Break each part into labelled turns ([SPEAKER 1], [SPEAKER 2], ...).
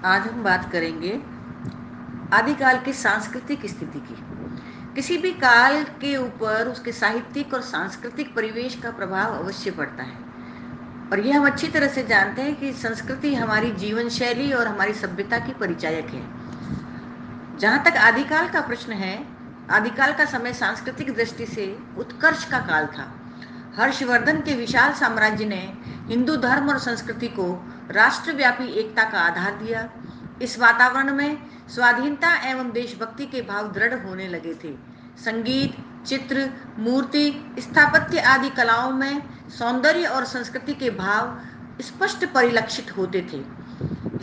[SPEAKER 1] आज हम बात करेंगे आदिकाल की सांस्कृतिक स्थिति की। किसी भी काल के ऊपर उसके साहित्यिक और सांस्कृतिक परिवेश का प्रभाव अवश्य पड़ता है, और यह हम अच्छी तरह से जानते हैं कि संस्कृति हमारी जीवन शैली और हमारी सभ्यता की परिचायक है। जहाँ तक आदिकाल का प्रश्न है, आदिकाल का समय सांस्कृतिक दृष्टि से उत्कर्ष का काल था। हर्षवर्धन के विशाल साम्राज्य ने हिंदू धर्म और संस्कृति को राष्ट्रव्यापी एकता का आधार दिया। इस वातावरण में स्वाधीनता एवं देशभक्ति के भाव दृढ़ होने लगे थे। संगीत, चित्र, मूर्ति, स्थापत्य आदि कलाओं में सौंदर्य और संस्कृति के भाव स्पष्ट परिलक्षित होते थे।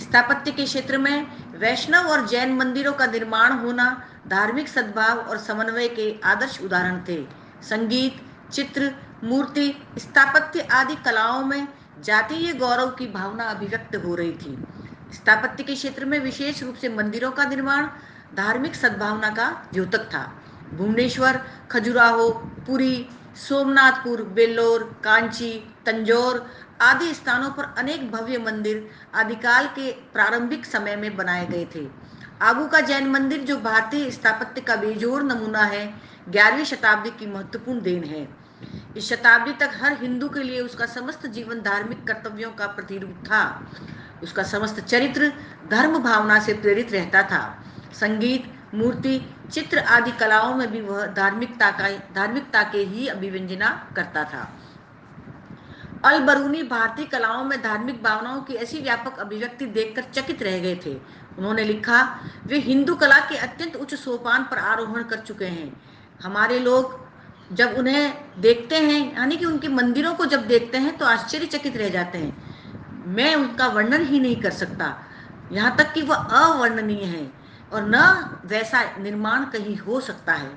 [SPEAKER 1] स्थापत्य के क्षेत्र में वैष्णव और जैन मंदिरों का निर्माण होना धार्मिक सद्भाव और समन्वय के आदर्श उदाहरण थे। संगीत, चित्र, मूर्ति, स्थापत्य आदि कलाओं में जातीय गौरव की भावना अभिव्यक्त हो रही थी। स्थापत्य के क्षेत्र में विशेष रूप से मंदिरों का निर्माण धार्मिक सद्भावना का द्योतक था। भुवनेश्वर, खजुराहो, पुरी, सोमनाथपुर, बेल्लोर, कांची, तंजौर आदि स्थानों पर अनेक भव्य मंदिर आदिकाल के प्रारंभिक समय में बनाए गए थे। आबू का जैन मंदिर, जो भारतीय स्थापत्य का बेजोड़ नमूना है, 11वीं शताब्दी की महत्वपूर्ण देन है। इस शताब्दी तक हर हिंदू के लिए उसका समस्त जीवन धार्मिक कर्तव्यों का प्रतिरूप था। उसका समस्त चरित्र धर्म भावना से प्रेरित रहता था। संगीत, मूर्ति, चित्र आदि कलाओं में भी वह धार्मिकता के ही अभिव्यंजना करता था। अल बरूनी भारतीय कलाओं में धार्मिक भावनाओं की ऐसी व्यापक अभिव्यक्ति देखकर चकित रह गए थे। उन्होंने लिखा, वे हिंदू कला के अत्यंत उच्च सोपान पर आरोहण कर चुके हैं। हमारे लोग जब उन्हें देखते हैं, यानी कि उनके मंदिरों को जब देखते हैं, तो आश्चर्यचकित रह जाते हैं। मैं उनका वर्णन ही नहीं कर सकता, यहाँ तक कि वह अवर्णनीय है और न वैसा निर्माण कहीं हो सकता है।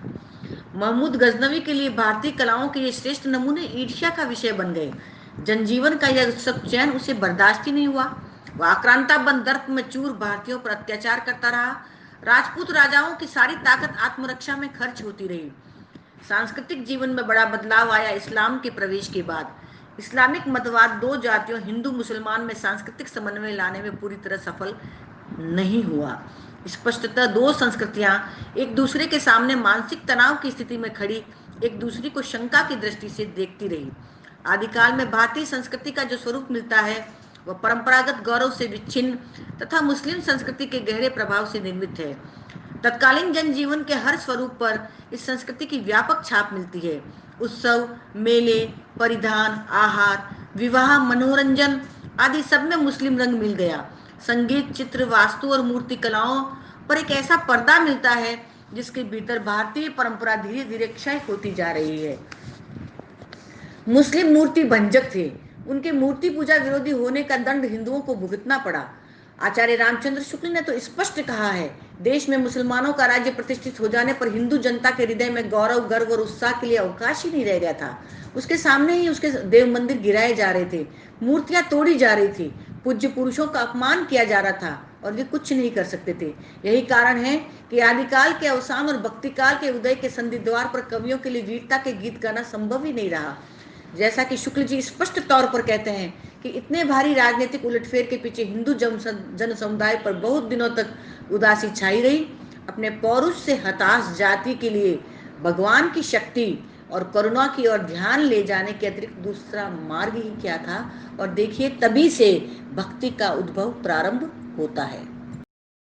[SPEAKER 1] महमूद गजनवी के लिए भारतीय कलाओं के ये श्रेष्ठ नमूने ईर्ष्या का विषय बन गए। जनजीवन का यह उत्सव चैन उसे बर्दाश्त ही नहीं हुआ। वह आक्रांता बन दर्प में चूर भारतीयों पर अत्याचार करता रहा। राजपूत राजाओं की सारी ताकत आत्मरक्षा में खर्च होती रही। सांस्कृतिक जीवन में बड़ा बदलाव आया इस्लाम के प्रवेश के बाद। इस्लामिक मतवाद दो जातियों हिंदू मुसलमान में सांस्कृतिक समन्वय लाने में पूरी तरह सफल नहीं हुआ। स्पष्टतः दो संस्कृतियां एक दूसरे के सामने मानसिक तनाव की स्थिति में खड़ी एक दूसरे को शंका की दृष्टि से देखती रही। आदिकाल में भारतीय संस्कृति का जो स्वरूप मिलता है, वह परंपरागत गौरव से विच्छिन्न तथा मुस्लिम संस्कृति के गहरे प्रभाव से निर्मित है। तत्कालीन जनजीवन के हर स्वरूप पर इस संस्कृति की व्यापक छाप मिलती है। उत्सव, मेले, परिधान, आहार, विवाह, मनोरंजन आदि सब में मुस्लिम रंग मिल गया। संगीत, चित्र, वास्तु और मूर्ति कलाओं पर एक ऐसा पर्दा मिलता है जिसके भीतर भारतीय परंपरा धीरे धीरे क्षय होती जा रही है। मुस्लिम मूर्ति भंजक थे। उनके मूर्ति पूजा विरोधी होने का दंड हिंदुओं को भुगतना पड़ा। आचार्य रामचंद्र शुक्ल ने तो स्पष्ट कहा है, देश में मुसलमानों का राज्य प्रतिष्ठित हो जाने पर हिंदू जनता के हृदय में गौरव, गर्व और उत्साह के लिए अवकाश ही नहीं रह गया था। उसके सामने ही उसके देव मंदिर गिराए जा रहे थे, मूर्तियां तोड़ी जा रही थी, पूज्य पुरुषों का अपमान किया जा रहा था और वे कुछ नहीं कर सकते थे। यही कारण है कि आदिकाल के अवसान और भक्ति काल के उदय के संधि द्वार पर कवियों के लिए वीरता के गीत गाना संभव ही नहीं रहा। जैसा कि शुक्ल जी स्पष्ट तौर पर कहते हैं कि इतने भारी राजनीतिक उलटफेर के पीछे हिंदू जन समुदाय पर बहुत दिनों तक उदासी छाई रही। अपने पौरुष से हताश जाति के लिए भगवान की शक्ति और करुणा की ओर ध्यान ले जाने के अतिरिक्त दूसरा मार्ग ही क्या था। और देखिए, तभी से भक्ति का उद्भव प्रारंभ होता है।